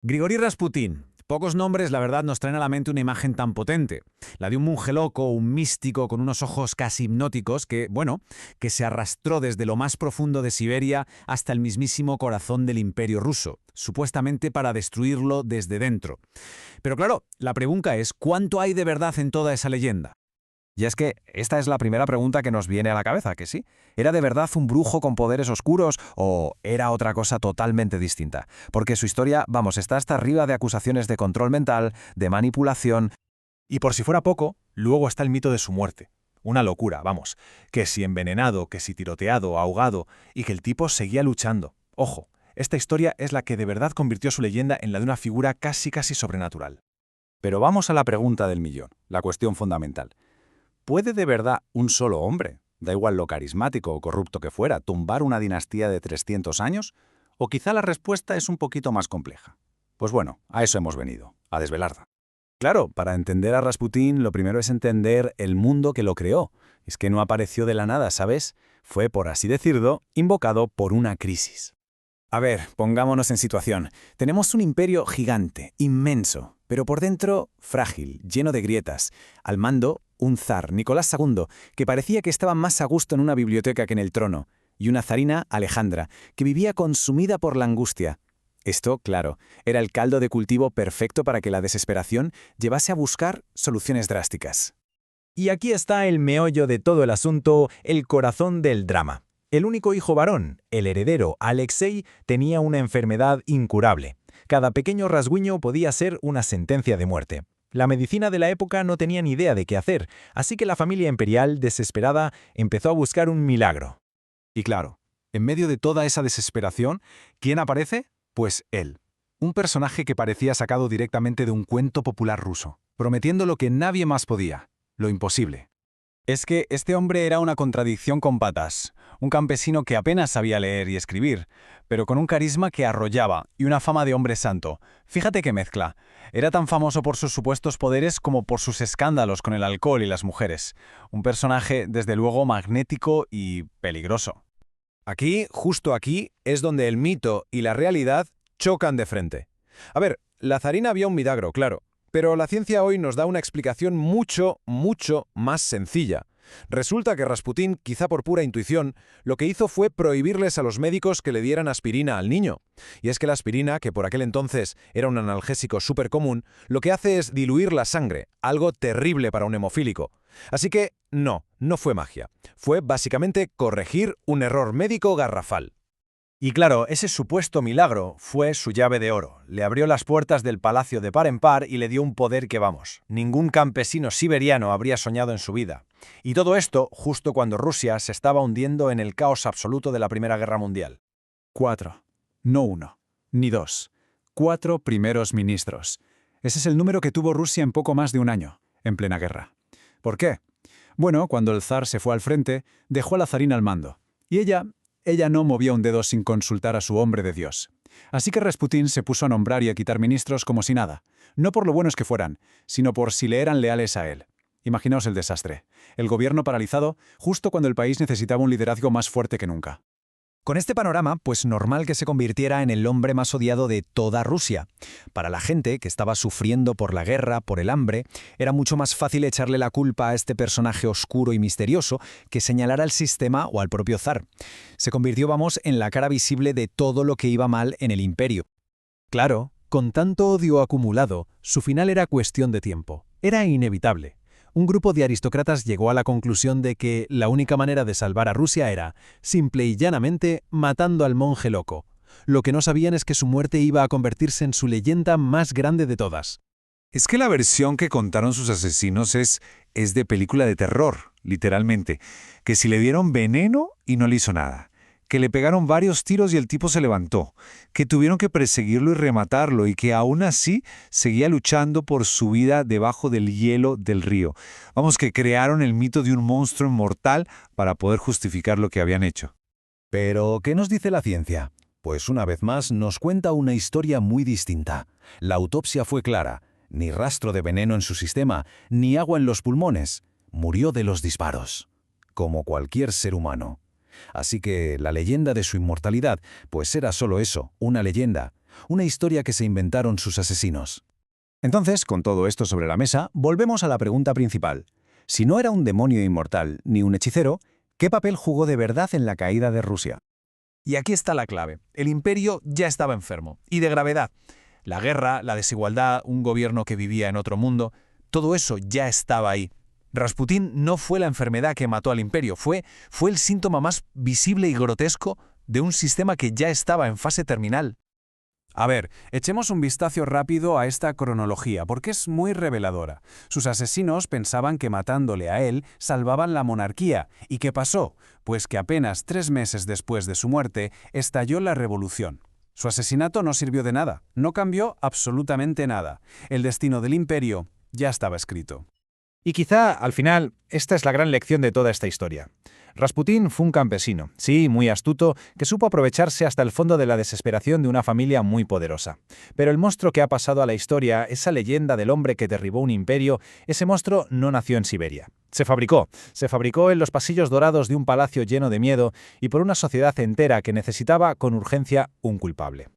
Grigori Rasputín. Pocos nombres, la verdad, nos traen a la mente una imagen tan potente. La de un monje loco, un místico con unos ojos casi hipnóticos que, bueno, que se arrastró desde lo más profundo de Siberia hasta el mismísimo corazón del Imperio ruso, supuestamente para destruirlo desde dentro. Pero claro, la pregunta es, ¿cuánto hay de verdad en toda esa leyenda? Y es que esta es la primera pregunta que nos viene a la cabeza, ¿que sí? ¿Era de verdad un brujo con poderes oscuros o era otra cosa totalmente distinta? Porque su historia, vamos, está hasta arriba de acusaciones de control mental, de manipulación. Y por si fuera poco, luego está el mito de su muerte. Una locura, vamos. Que si envenenado, que si tiroteado, ahogado, y que el tipo seguía luchando. Ojo, esta historia es la que de verdad convirtió su leyenda en la de una figura casi sobrenatural. Pero vamos a la pregunta del millón, la cuestión fundamental. ¿Puede de verdad un solo hombre, da igual lo carismático o corrupto que fuera, tumbar una dinastía de 300 años? ¿O quizá la respuesta es un poquito más compleja? Pues bueno, a eso hemos venido, a desvelarla. Claro, para entender a Rasputín lo primero es entender el mundo que lo creó. Es que no apareció de la nada, ¿sabes? Fue, por así decirlo, invocado por una crisis. A ver, pongámonos en situación. Tenemos un imperio gigante, inmenso, pero por dentro frágil, lleno de grietas. Al mando, un zar, Nicolás II, que parecía que estaba más a gusto en una biblioteca que en el trono, y una zarina, Alejandra, que vivía consumida por la angustia. Esto, claro, era el caldo de cultivo perfecto para que la desesperación llevase a buscar soluciones drásticas. Y aquí está el meollo de todo el asunto, el corazón del drama. El único hijo varón, el heredero Alexei, tenía una enfermedad incurable. Cada pequeño rasguño podía ser una sentencia de muerte. La medicina de la época no tenía ni idea de qué hacer, así que la familia imperial, desesperada, empezó a buscar un milagro. Y claro, en medio de toda esa desesperación, ¿quién aparece? Pues él. Un personaje que parecía sacado directamente de un cuento popular ruso, prometiendo lo que nadie más podía, lo imposible. Es que este hombre era una contradicción con patas, un campesino que apenas sabía leer y escribir, pero con un carisma que arrollaba y una fama de hombre santo. Fíjate qué mezcla. Era tan famoso por sus supuestos poderes como por sus escándalos con el alcohol y las mujeres. Un personaje, desde luego, magnético y peligroso. Aquí, justo aquí, es donde el mito y la realidad chocan de frente. A ver, la zarina vio un milagro, claro, pero la ciencia hoy nos da una explicación mucho más sencilla. Resulta que Rasputín, quizá por pura intuición, lo que hizo fue prohibirles a los médicos que le dieran aspirina al niño. Y es que la aspirina, que por aquel entonces era un analgésico súper común, lo que hace es diluir la sangre, algo terrible para un hemofílico. Así que no fue magia. Fue básicamente corregir un error médico garrafal. Y claro, ese supuesto milagro fue su llave de oro. Le abrió las puertas del palacio de par en par y le dio un poder que, vamos, ningún campesino siberiano habría soñado en su vida. Y todo esto justo cuando Rusia se estaba hundiendo en el caos absoluto de la Primera Guerra Mundial. 4. No 1, ni 2. 4 primeros ministros. Ese es el número que tuvo Rusia en poco más de un año, en plena guerra. ¿Por qué? Bueno, cuando el zar se fue al frente, dejó a la zarina al mando. Y ella no movía un dedo sin consultar a su hombre de Dios. Así que Rasputín se puso a nombrar y a quitar ministros como si nada. No por lo buenos que fueran, sino por si le eran leales a él. Imaginaos el desastre. El gobierno paralizado justo cuando el país necesitaba un liderazgo más fuerte que nunca. Con este panorama, pues normal que se convirtiera en el hombre más odiado de toda Rusia. Para la gente que estaba sufriendo por la guerra, por el hambre, era mucho más fácil echarle la culpa a este personaje oscuro y misterioso que señalar al sistema o al propio zar. Se convirtió, vamos, en la cara visible de todo lo que iba mal en el imperio. Claro, con tanto odio acumulado, su final era cuestión de tiempo. Era inevitable. Un grupo de aristócratas llegó a la conclusión de que la única manera de salvar a Rusia era, simple y llanamente, matando al monje loco. Lo que no sabían es que su muerte iba a convertirse en su leyenda más grande de todas. Es que la versión que contaron sus asesinos es de película de terror, literalmente. Que si le dieron veneno y no le hizo nada. Que le pegaron varios tiros y el tipo se levantó. Que tuvieron que perseguirlo y rematarlo y que aún así seguía luchando por su vida debajo del hielo del río. Vamos, que crearon el mito de un monstruo inmortal para poder justificar lo que habían hecho. Pero, ¿qué nos dice la ciencia? Pues una vez más nos cuenta una historia muy distinta. La autopsia fue clara. Ni rastro de veneno en su sistema, ni agua en los pulmones. Murió de los disparos. Como cualquier ser humano. Así que la leyenda de su inmortalidad, pues era solo eso, una leyenda. una historia que se inventaron sus asesinos. Entonces, con todo esto sobre la mesa, volvemos a la pregunta principal. Si no era un demonio inmortal ni un hechicero, ¿qué papel jugó de verdad en la caída de Rusia? Y aquí está la clave. El imperio ya estaba enfermo, y de gravedad. La guerra, la desigualdad, un gobierno que vivía en otro mundo, todo eso ya estaba ahí. Rasputín no fue la enfermedad que mató al imperio, fue el síntoma más visible y grotesco de un sistema que ya estaba en fase terminal. A ver, echemos un vistazo rápido a esta cronología, porque es muy reveladora. Sus asesinos pensaban que matándole a él salvaban la monarquía. ¿Y qué pasó? Pues que apenas 3 meses después de su muerte estalló la revolución. Su asesinato no sirvió de nada, no cambió absolutamente nada. El destino del imperio ya estaba escrito. Y quizá, al final, esta es la gran lección de toda esta historia. Rasputín fue un campesino, sí, muy astuto, que supo aprovecharse hasta el fondo de la desesperación de una familia muy poderosa. Pero el monstruo que ha pasado a la historia, esa leyenda del hombre que derribó un imperio, ese monstruo no nació en Siberia. Se fabricó en los pasillos dorados de un palacio lleno de miedo y por una sociedad entera que necesitaba con urgencia un culpable.